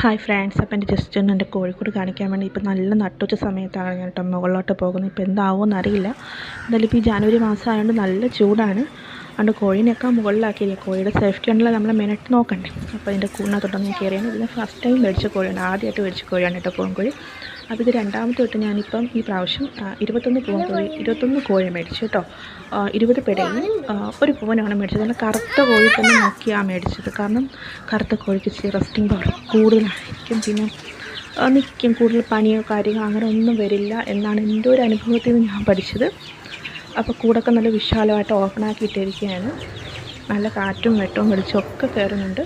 Hi friends, അപ്പോൾ എൻ്റെ just ഒന്ന് എൻ്റെ കോഴിക്കോട് കാണിക്കാൻ വേണ്ടി ഇപ്പോൾ നല്ല നട്ടുച്ച സമയത്താണ് ഞാൻ കേട്ടോ മുകളിലോട്ട് പോകുന്നത്. ഇപ്പോൾ എന്താവുമെന്ന് അറിയില്ല. എന്തായാലും ഇപ്പോൾ ഈ ജനുവരി മാസം ആയതുകൊണ്ട് നല്ല ചൂടാണ്. അതുകൊണ്ട് കോഴീനെയൊക്കെ മുകളിലാക്കിയില്ല. കോഴിയുടെ സേഫ്റ്റി ഉണ്ടല്ലോ നമ്മൾ മെനറ്റ് നോക്കണ്ടേ. അപ്പോൾ ഇതിൻ്റെ കൂടിനകത്തോട്ടൊന്ന് ഞാൻ കയറിയാണ്. ഇതിന് ഫസ്റ്റ് ടൈം മേടിച്ച കോഴിയാണ്, ആദ്യമായിട്ട് മേടിച്ച കോഴിയാണ് കേട്ടോ പൂവൻകോഴി. അപ്പോൾ ഇത് രണ്ടാമത്തെ തൊട്ട് ഞാനിപ്പം ഈ പ്രാവശ്യം 21 കോഴി മേടിച്ചു കേട്ടോ. 20 പേടയും ഒരു പൂവനാണ് മേടിച്ചത്. നല്ല കറുത്ത കോഴി തന്നെ നോക്കിയാണ് മേടിച്ചത്. കാരണം കറുത്ത കോഴിക്ക് ഇച്ചിരി റെസ്റ്റിംഗ് പവർ കൂടുതലായിരിക്കും, പിന്നെ നിൽക്കും, കൂടുതൽ പനിയോ കാര്യങ്ങളോ അങ്ങനെ ഒന്നും വരില്ല എന്നാണ് എൻ്റെ ഒരു അനുഭവത്തിൽ നിന്ന് ഞാൻ പഠിച്ചത്. അപ്പോൾ കൂടൊക്കെ നല്ല വിശാലമായിട്ട് ഓപ്പണാക്കി ഇട്ടിരിക്കുകയാണ്. നല്ല കാറ്റും വെട്ടവും വെളിച്ചവും ഒക്കെ കയറുന്നുണ്ട്.